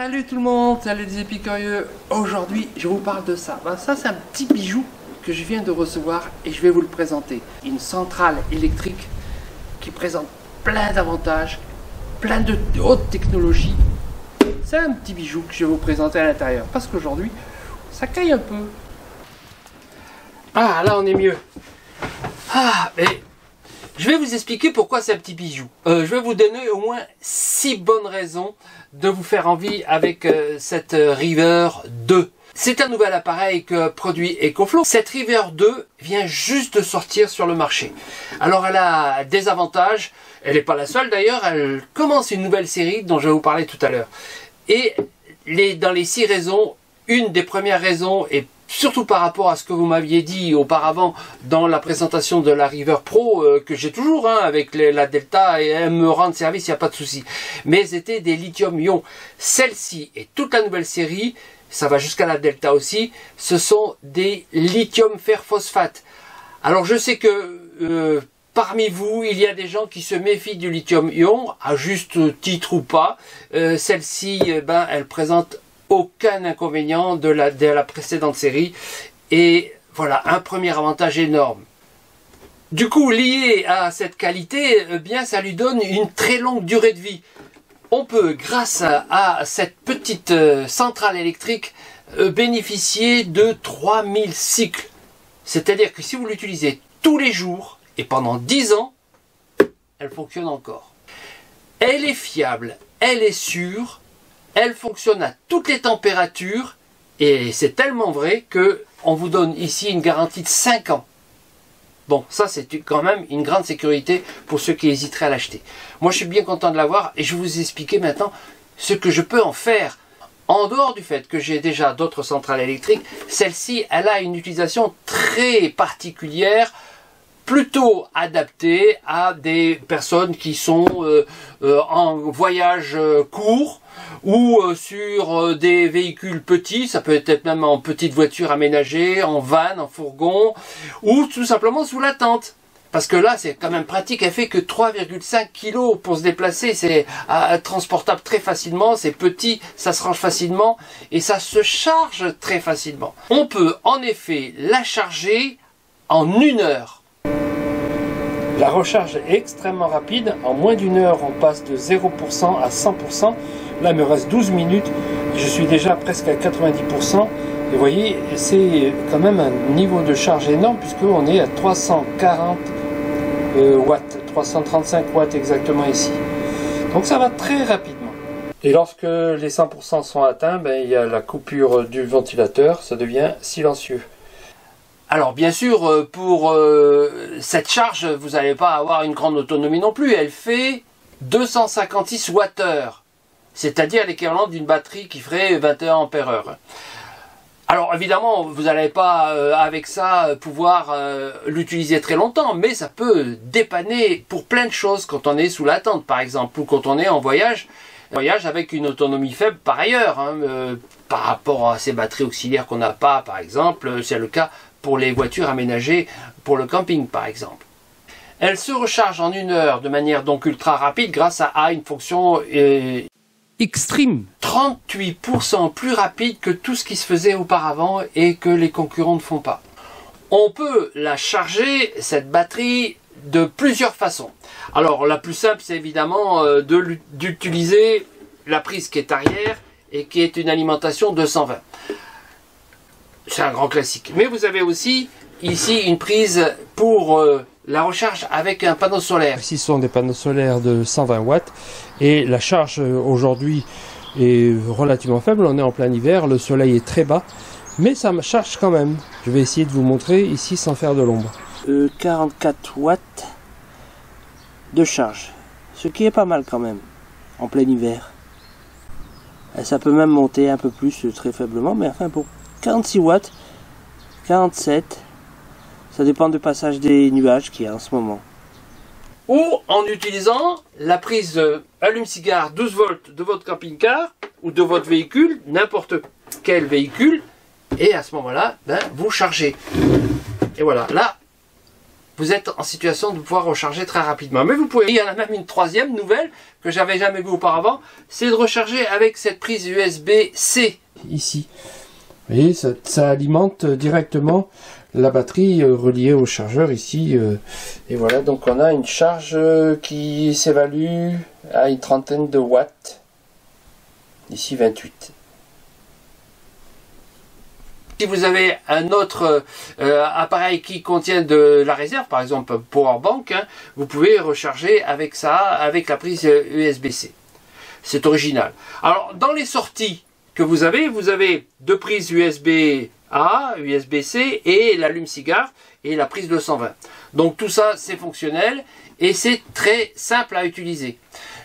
Salut tout le monde, salut les épicurieux. Aujourd'hui, je vous parle de ça. Ça, c'est un petit bijou que je viens de recevoir et je vais vous le présenter. Une centrale électrique qui présente plein d'avantages, plein de hautes technologies. C'est un petit bijou que je vais vous présenter à l'intérieur parce qu'aujourd'hui, ça caille un peu. Ah, là, on est mieux. Ah, mais je vais vous expliquer pourquoi c'est un petit bijou. Je vais vous donner au moins 6 bonnes raisons de vous faire envie avec cette River 2. C'est un nouvel appareil que produit EcoFlow. Cette River 2 vient juste de sortir sur le marché. Alors elle a des avantages, elle n'est pas la seule d'ailleurs, elle commence une nouvelle série dont je vais vous parler tout à l'heure. Et dans les 6 raisons, une des premières raisons est surtout par rapport à ce que vous m'aviez dit auparavant dans la présentation de la River Pro, que j'ai toujours avec la Delta, et elle me rend service, il n'y a pas de souci. Mais c'était des lithium-ion. Celle-ci et toute la nouvelle série, ça va jusqu'à la Delta aussi, ce sont des lithium fer phosphate. Alors je sais que parmi vous, il y a des gens qui se méfient du lithium-ion, à juste titre ou pas. Celle-ci, elle présente aucun inconvénient de la précédente série. Et voilà, un premier avantage énorme. Du coup, lié à cette qualité, ça lui donne une très longue durée de vie. On peut, grâce à cette petite centrale électrique, bénéficier de 3000 cycles. C'est-à-dire que si vous l'utilisez tous les jours et pendant 10 ans, elle fonctionne encore. Elle est fiable, elle est sûre, elle fonctionne à toutes les températures et c'est tellement vrai que on vous donne ici une garantie de 5 ans. Bon, ça c'est quand même une grande sécurité pour ceux qui hésiteraient à l'acheter. Moi je suis bien content de l'avoir et je vais vous expliquer maintenant ce que je peux en faire. En dehors du fait que j'ai déjà d'autres centrales électriques, celle-ci elle a une utilisation très particulière, plutôt adaptée à des personnes qui sont en voyage court ou sur des véhicules petits, ça peut être même en petite voiture aménagée, en van, en fourgon, ou tout simplement sous la tente. Parce que là, c'est quand même pratique, elle fait que 3,5 kg pour se déplacer, c'est transportable très facilement, c'est petit, ça se range facilement, et ça se charge très facilement. On peut en effet la charger en 1 heure. La recharge est extrêmement rapide, en moins d'1 heure, on passe de 0% à 100%. Là, il me reste 12 minutes, je suis déjà presque à 90%. Et vous voyez, c'est quand même un niveau de charge énorme puisqu'on est à 340 watts, 335 watts exactement ici. Donc ça va très rapidement. Et lorsque les 100% sont atteints, il y a la coupure du ventilateur, ça devient silencieux. Alors bien sûr, pour cette charge, vous n'allez pas avoir une grande autonomie non plus. Elle fait 256 Wh. C'est-à-dire l'équivalent d'une batterie qui ferait 21 ampères-heure. Alors évidemment, vous n'allez pas avec ça pouvoir l'utiliser très longtemps, mais ça peut dépanner pour plein de choses quand on est sous la tente par exemple, ou quand on est en voyage avec une autonomie faible par ailleurs, par rapport à ces batteries auxiliaires qu'on n'a pas par exemple, c'est le cas pour les voitures aménagées pour le camping par exemple. Elle se recharge en 1 heure de manière donc ultra rapide grâce à une fonction Extreme, 38% plus rapide que tout ce qui se faisait auparavant et que les concurrents ne font pas. On peut la charger, cette batterie, de plusieurs façons. Alors la plus simple, c'est évidemment d'utiliser la prise qui est arrière et qui est une alimentation 220. C'est un grand classique. Mais vous avez aussi ici une prise pour la recharge avec un panneau solaire. Ici ce sont des panneaux solaires de 120 watts et la charge aujourd'hui est relativement faible, on est en plein hiver, le soleil est très bas, mais ça me charge quand même. Je vais essayer de vous montrer ici sans faire de l'ombre. 44 watts de charge, ce qui est pas mal quand même, en plein hiver. Et ça peut même monter un peu plus très faiblement, mais enfin pour 46 watts, 47, ça dépend du passage des nuages qu'il y a en ce moment. Ou en utilisant la prise allume-cigare 12 volts de votre camping-car ou de votre véhicule, n'importe quel véhicule, et à ce moment-là, vous chargez. Et voilà, là, vous êtes en situation de pouvoir recharger très rapidement. Mais vous pouvez, il y en a même une troisième nouvelle que j'avais jamais vue auparavant, c'est de recharger avec cette prise USB-C ici. Vous voyez, ça alimente directement la batterie reliée au chargeur ici. Et voilà, donc on a une charge qui s'évalue à une trentaine de watts. Ici 28. Si vous avez un autre appareil qui contient de la réserve, par exemple Powerbank, hein, vous pouvez recharger avec ça, avec la prise USB-C. C'est original. Alors, dans les sorties que vous avez deux prises USB-A, USB-C et l'allume-cigare et la prise 220. Donc tout ça, c'est fonctionnel et c'est très simple à utiliser.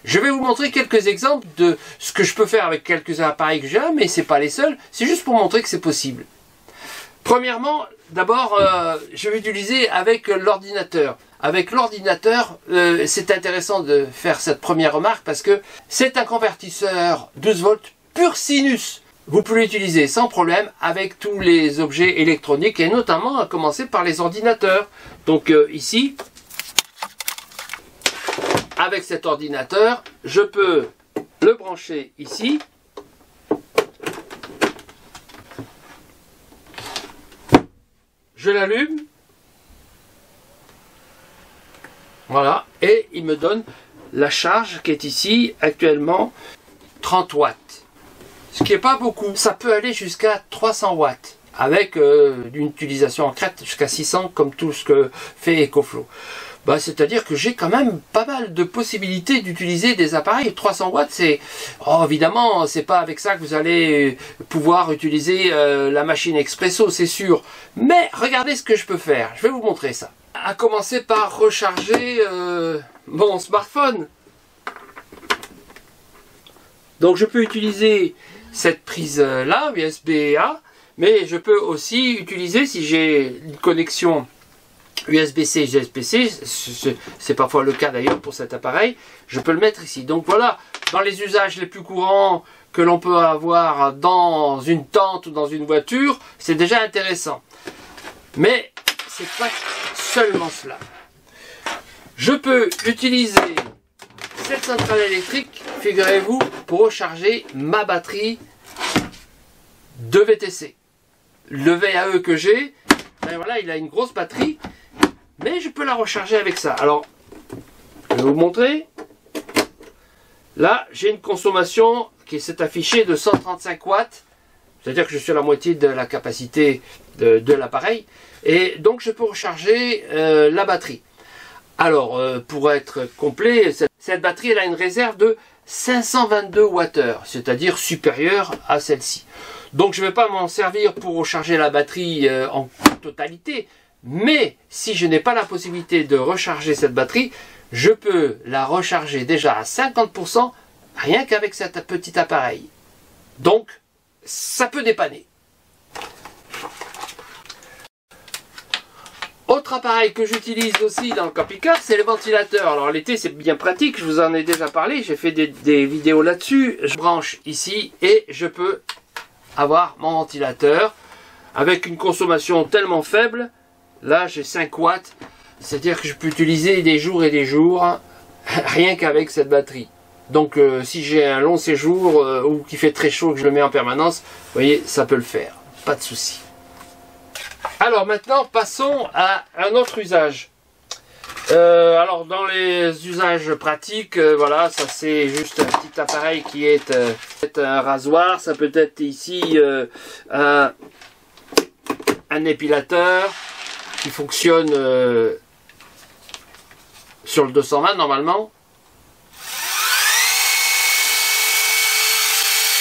Je vais vous montrer quelques exemples de ce que je peux faire avec quelques appareils que j'ai, mais c'est pas les seuls. C'est juste pour montrer que c'est possible. Premièrement, d'abord, je vais utiliser avec l'ordinateur. Avec l'ordinateur, c'est intéressant de faire cette première remarque parce que c'est un convertisseur 12 volts pur sinus. Vous pouvez l'utiliser sans problème avec tous les objets électroniques et notamment à commencer par les ordinateurs. Donc ici, avec cet ordinateur, je peux le brancher ici. Je l'allume. Voilà. Et il me donne la charge qui est ici actuellement 30 watts. Ce qui n'est pas beaucoup. Ça peut aller jusqu'à 300 watts. Avec une utilisation en crête jusqu'à 600 comme tout ce que fait EcoFlow. Bah, c'est-à-dire que j'ai quand même pas mal de possibilités d'utiliser des appareils. 300 watts, c'est... Oh, évidemment, c'est pas avec ça que vous allez pouvoir utiliser la machine expresso, c'est sûr. Mais regardez ce que je peux faire. Je vais vous montrer ça. À commencer par recharger mon smartphone. Donc je peux utiliser cette prise-là, USB-A, mais je peux aussi utiliser, si j'ai une connexion USB-C, USB-C, c'est parfois le cas d'ailleurs pour cet appareil, je peux le mettre ici. Donc voilà, dans les usages les plus courants que l'on peut avoir dans une tente ou dans une voiture, c'est déjà intéressant. Mais c'est pas seulement cela. Je peux utiliser cette centrale électrique, figurez-vous, pour recharger ma batterie de VTC. Le VAE que j'ai, ben voilà, il a une grosse batterie. Mais je peux la recharger avec ça. Alors, je vais vous montrer. Là, j'ai une consommation qui s'est affichée de 135 watts. C'est-à-dire que je suis à la moitié de la capacité de l'appareil. Et donc, je peux recharger la batterie. Alors, pour être complet, cette batterie, elle a une réserve de 522 Wh, c'est-à-dire supérieure à celle-ci. Donc, je ne vais pas m'en servir pour recharger la batterie en totalité. Mais si je n'ai pas la possibilité de recharger cette batterie, je peux la recharger déjà à 50% rien qu'avec cet petit appareil. Donc, ça peut dépanner. Autre appareil que j'utilise aussi dans le camping-car, c'est le ventilateur. Alors l'été, c'est bien pratique, je vous en ai déjà parlé, j'ai fait des vidéos là-dessus. Je branche ici et je peux avoir mon ventilateur avec une consommation tellement faible. Là, j'ai 5 watts, c'est-à-dire que je peux utiliser des jours et des jours, rien qu'avec cette batterie. Donc, si j'ai un long séjour ou qu'il fait très chaud et que je le mets en permanence, vous voyez, ça peut le faire, pas de souci. Alors maintenant, passons à un autre usage. Alors, dans les usages pratiques, voilà, ça c'est juste un petit appareil qui est un rasoir, ça peut être ici un épilateur, qui fonctionne sur le 220 normalement.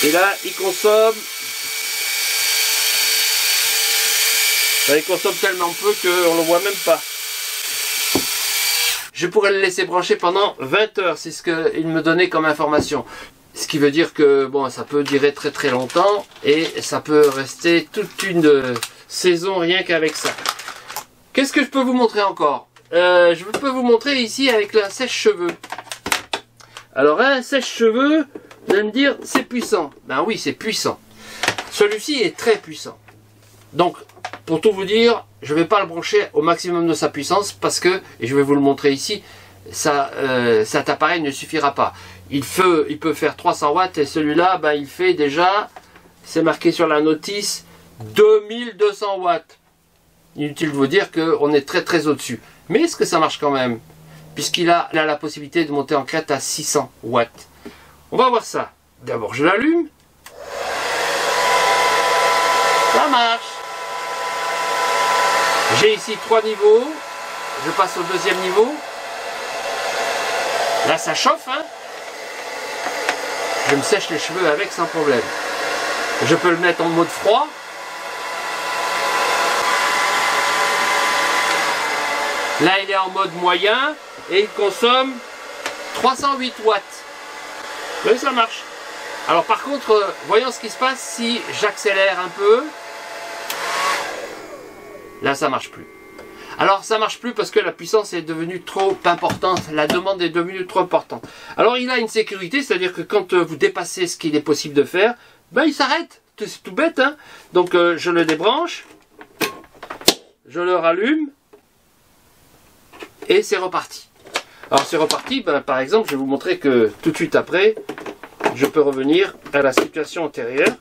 Et là, il consomme tellement peu qu'on ne le voit même pas. Je pourrais le laisser brancher pendant 20 heures, c'est ce qu'il me donnait comme information. Ce qui veut dire que bon, ça peut durer très très longtemps et ça peut rester toute une saison rien qu'avec ça. Qu'est-ce que je peux vous montrer encore? Je peux vous montrer ici avec la sèche-cheveux. Alors un sèche-cheveux, vous allez me dire, c'est puissant. Ben oui, c'est puissant. Celui-ci est très puissant. Donc, Pour tout vous dire, je ne vais pas le brancher au maximum de sa puissance parce que, et je vais vous le montrer ici, cet appareil ne suffira pas. Il peut faire 300 watts et celui-là, ben, il fait déjà, c'est marqué sur la notice, 2200 watts. Inutile de vous dire qu'on est très au-dessus. Mais est-ce que ça marche quand même? Puisqu'il a la possibilité de monter en crête à 600 watts. On va voir ça. D'abord, je l'allume. Ça marche. J'ai ici 3 niveaux. Je passe au deuxième niveau. Là, ça chauffe, hein. Je me sèche les cheveux avec sans problème. Je peux le mettre en mode froid. Là, il est en mode moyen et il consomme 308 watts. Oui, ça marche. Alors par contre, voyons ce qui se passe si j'accélère un peu. Là, ça marche plus. Alors ça marche plus parce que la puissance est devenue trop importante. La demande est devenue trop importante. Alors il a une sécurité, c'est-à-dire que quand vous dépassez ce qu'il est possible de faire, ben il s'arrête. C'est tout bête, hein. Donc je le débranche. Je le rallume. Et c'est reparti. Alors c'est reparti, ben, par exemple, je vais vous montrer que tout de suite après, je peux revenir à la situation antérieure.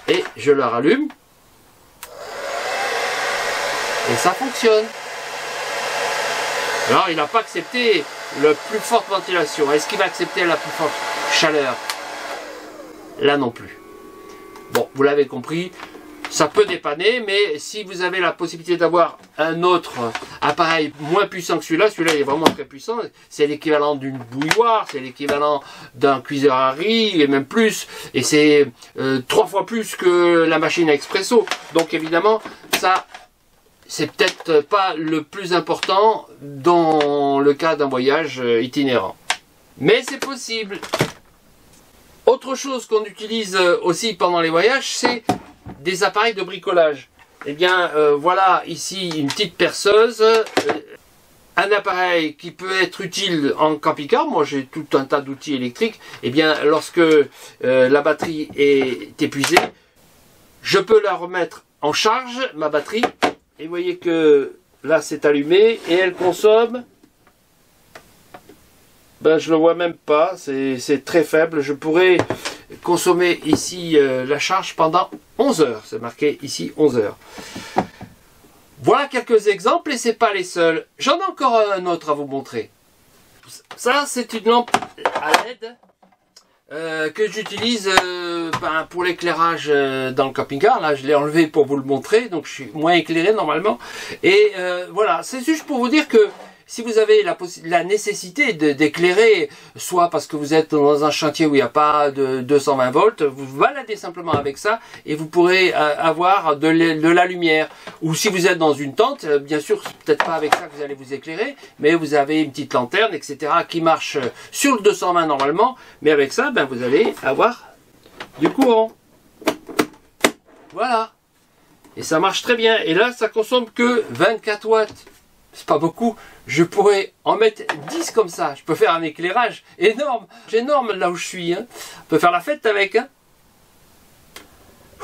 Et je le rallume. Et ça fonctionne. Alors il n'a pas accepté la plus forte ventilation. Est-ce qu'il va accepter la plus forte chaleur? Là non plus. Bon, vous l'avez compris. Ça peut dépanner, mais si vous avez la possibilité d'avoir un autre appareil moins puissant que celui-là, celui-là est vraiment très puissant, c'est l'équivalent d'une bouilloire, c'est l'équivalent d'un cuiseur à riz, et même plus, et c'est 3 fois plus que la machine à expresso. Donc évidemment, ça, c'est peut-être pas le plus important dans le cas d'un voyage itinérant. Mais c'est possible. Autre chose qu'on utilise aussi pendant les voyages, c'est des appareils de bricolage. Eh bien, voilà ici une petite perceuse, un appareil qui peut être utile en camping-car. Moi, j'ai tout un tas d'outils électriques. Eh bien, lorsque la batterie est épuisée, je peux la remettre en charge, ma batterie. Et vous voyez que là, c'est allumé et elle consomme. Ben, je ne le vois même pas, c'est très faible. Je pourrais consommer ici la charge pendant 11 heures. C'est marqué ici 11 heures. Voilà quelques exemples et ce n'est pas les seuls. J'en ai encore un autre à vous montrer. Ça, c'est une lampe à LED que j'utilise pour l'éclairage dans le camping-car. Là, je l'ai enlevé pour vous le montrer, donc je suis moins éclairé normalement. Et voilà, c'est juste pour vous dire que si vous avez la nécessité d'éclairer, soit parce que vous êtes dans un chantier où il n'y a pas de 220 volts, vous vous baladez simplement avec ça et vous pourrez avoir de la lumière. Ou si vous êtes dans une tente, bien sûr, c'est peut-être pas avec ça que vous allez vous éclairer, mais vous avez une petite lanterne, etc., qui marche sur le 220 normalement, mais avec ça, ben, vous allez avoir du courant. Voilà. Et ça marche très bien. Et là, ça consomme que 24 watts. C'est pas beaucoup. Je pourrais en mettre 10 comme ça. Je peux faire un éclairage énorme. Énorme là où je suis. Hein. On peut faire la fête avec. Hein.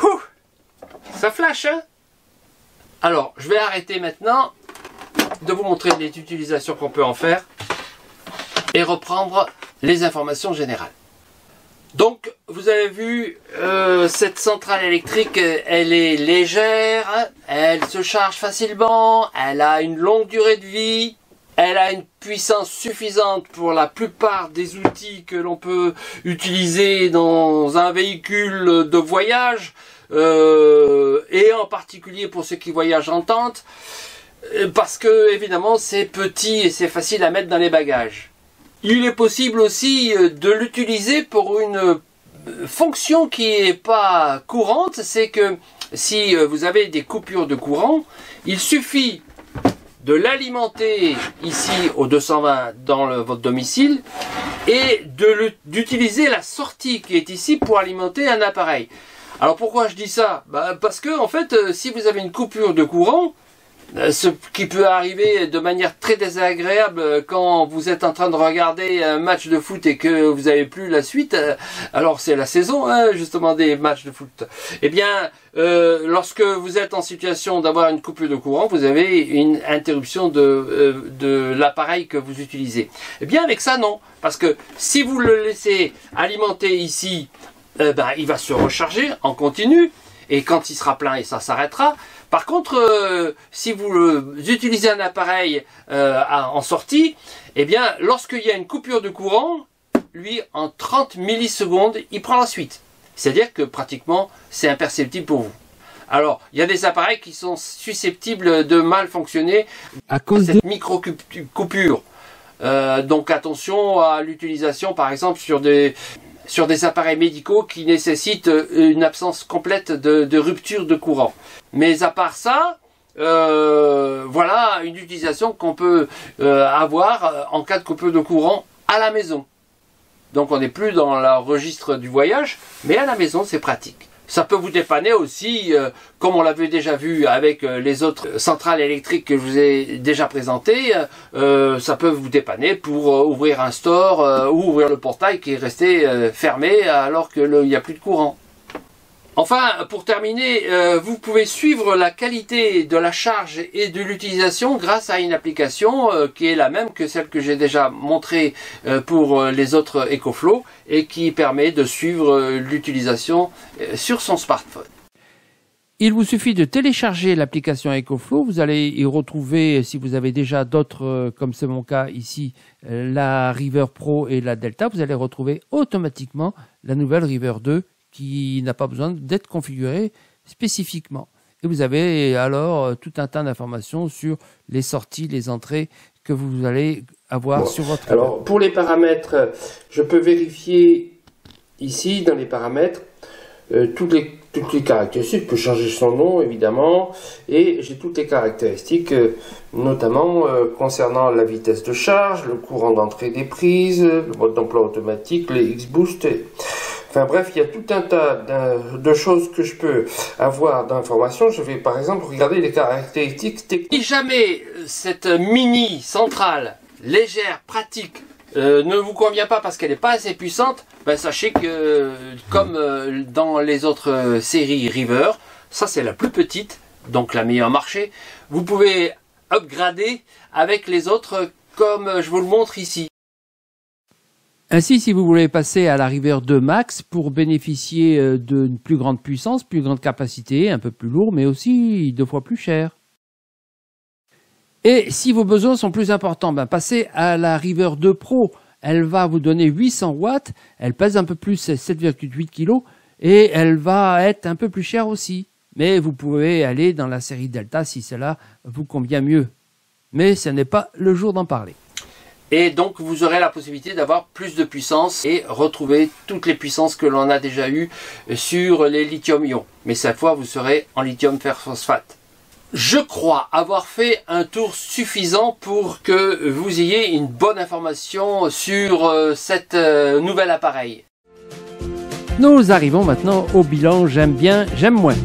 Ouh, ça flash. Hein. Alors, je vais arrêter maintenant de vous montrer les utilisations qu'on peut en faire et reprendre les informations générales. Donc, vous avez vu, cette centrale électrique, elle est légère, elle se charge facilement, elle a une longue durée de vie, elle a une puissance suffisante pour la plupart des outils que l'on peut utiliser dans un véhicule de voyage, et en particulier pour ceux qui voyagent en tente, parce que, évidemment, c'est petit et c'est facile à mettre dans les bagages. Il est possible aussi de l'utiliser pour une fonction qui n'est pas courante, c'est que si vous avez des coupures de courant, il suffit de l'alimenter ici au 220 dans votre domicile et d'utiliser la sortie qui est ici pour alimenter un appareil. Alors pourquoi je dis ça? Parce que en fait, si vous avez une coupure de courant, Ce qui peut arriver de manière très désagréable quand vous êtes en train de regarder un match de foot et que vous n'avez plus la suite. Alors c'est la saison justement des matchs de foot. Eh bien, lorsque vous êtes en situation d'avoir une coupure de courant, vous avez une interruption de l'appareil que vous utilisez. Eh bien avec ça non, parce que si vous le laissez alimenter ici, il va se recharger en continu et quand il sera plein, et ça s'arrêtera. Par contre, si vous utilisez un appareil en sortie, eh bien, lorsqu'il y a une coupure de courant, lui, en 30 millisecondes, il prend la suite. C'est-à-dire que pratiquement, c'est imperceptible pour vous. Alors, il y a des appareils qui sont susceptibles de mal fonctionner à cause de cette micro-coupure. Donc attention à l'utilisation, par exemple, sur des appareils médicaux qui nécessitent une absence complète de rupture de courant. Mais à part ça, voilà une utilisation qu'on peut avoir en cas de coupure de courant à la maison. Donc on n'est plus dans le registre du voyage, mais à la maison c'est pratique. Ça peut vous dépanner aussi, comme on l'avait déjà vu avec les autres centrales électriques que je vous ai déjà présentées, ça peut vous dépanner pour ouvrir un store ou ouvrir le portail qui est resté fermé alors qu'il n'y a plus de courant. Enfin, pour terminer, vous pouvez suivre la qualité de la charge et de l'utilisation grâce à une application qui est la même que celle que j'ai déjà montrée pour les autres EcoFlow et qui permet de suivre l'utilisation sur son smartphone. Il vous suffit de télécharger l'application EcoFlow. Vous allez y retrouver, si vous avez déjà d'autres, comme c'est mon cas ici, la River Pro et la Delta, vous allez retrouver automatiquement la nouvelle River 2 qui n'a pas besoin d'être configurée spécifiquement. Et vous avez alors tout un tas d'informations sur les sorties, les entrées que vous allez avoir sur votre... Alors pour les paramètres, je peux vérifier ici dans les paramètres toutes les caractéristiques. Je peux changer son nom évidemment et j'ai toutes les caractéristiques notamment concernant la vitesse de charge, le courant d'entrée des prises, le mode d'emploi automatique, les X-Boost. Enfin bref, il y a tout un tas de choses que je peux avoir d'informations. Je vais par exemple regarder les caractéristiques techniques. Si jamais cette mini centrale légère, pratique, ne vous convient pas parce qu'elle n'est pas assez puissante, sachez que comme dans les autres séries River, ça c'est la plus petite, donc la meilleure marché, vous pouvez upgrader avec les autres comme je vous le montre ici. Ainsi, si vous voulez passer à la River 2 Max pour bénéficier d'une plus grande puissance, plus grande capacité, un peu plus lourd, mais aussi 2 fois plus cher. Et si vos besoins sont plus importants, passez à la River 2 Pro. Elle va vous donner 800 watts, elle pèse un peu plus, 7,8 kg, et elle va être un peu plus chère aussi. Mais vous pouvez aller dans la série Delta si cela vous convient mieux. Mais ce n'est pas le jour d'en parler. Et donc vous aurez la possibilité d'avoir plus de puissance et retrouver toutes les puissances que l'on a déjà eues sur les lithium-ion. Mais cette fois vous serez en lithium fer phosphate. Je crois avoir fait un tour suffisant pour que vous ayez une bonne information sur cet nouvel appareil. Nous arrivons maintenant au bilan j'aime bien, j'aime moins.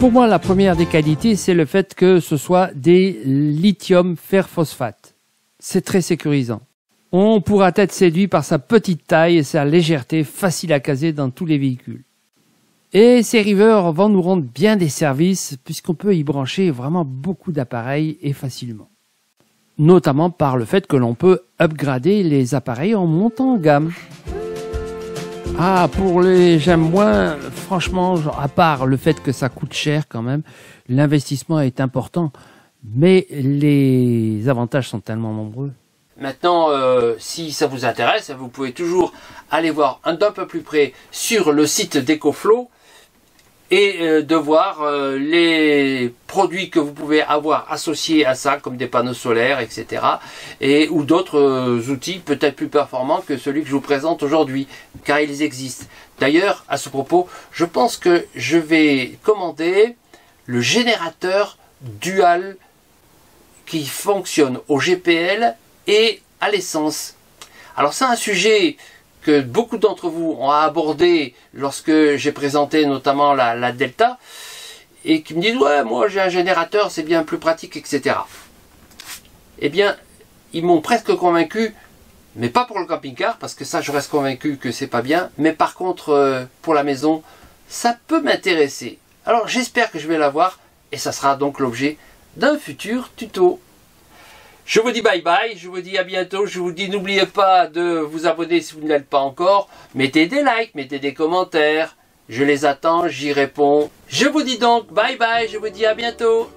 Pour moi, la première des qualités, c'est le fait que ce soit des lithium fer phosphate. C'est très sécurisant. On pourra être séduit par sa petite taille et sa légèreté facile à caser dans tous les véhicules. Et ces River vont nous rendre bien des services puisqu'on peut y brancher vraiment beaucoup d'appareils et facilement. Notamment par le fait que l'on peut upgrader les appareils en montant en gamme. Ah, pour les j'aime moins, franchement, à part le fait que ça coûte cher quand même, l'investissement est important, mais les avantages sont tellement nombreux. Maintenant, si ça vous intéresse, vous pouvez toujours aller voir d'un peu plus près sur le site d'EcoFlow et de voir les produits que vous pouvez avoir associés à ça, comme des panneaux solaires, etc. Ou d'autres outils peut-être plus performants que celui que je vous présente aujourd'hui, car ils existent. D'ailleurs, à ce propos, je pense que je vais commander le générateur dual qui fonctionne au GPL et à l'essence. Alors c'est un sujet que beaucoup d'entre vous ont abordé lorsque j'ai présenté notamment la Delta, et qui me disent ouais, moi j'ai un générateur, c'est bien plus pratique, etc. Eh bien, ils m'ont presque convaincu, mais pas pour le camping-car, parce que ça je reste convaincu que c'est pas bien, mais par contre pour la maison, ça peut m'intéresser. Alors j'espère que je vais l'avoir, et ça sera donc l'objet d'un futur tuto. Je vous dis bye bye, je vous dis à bientôt, je vous dis n'oubliez pas de vous abonner si vous ne l'êtes pas encore, mettez des likes, mettez des commentaires, je les attends, j'y réponds. Je vous dis donc bye bye, je vous dis à bientôt.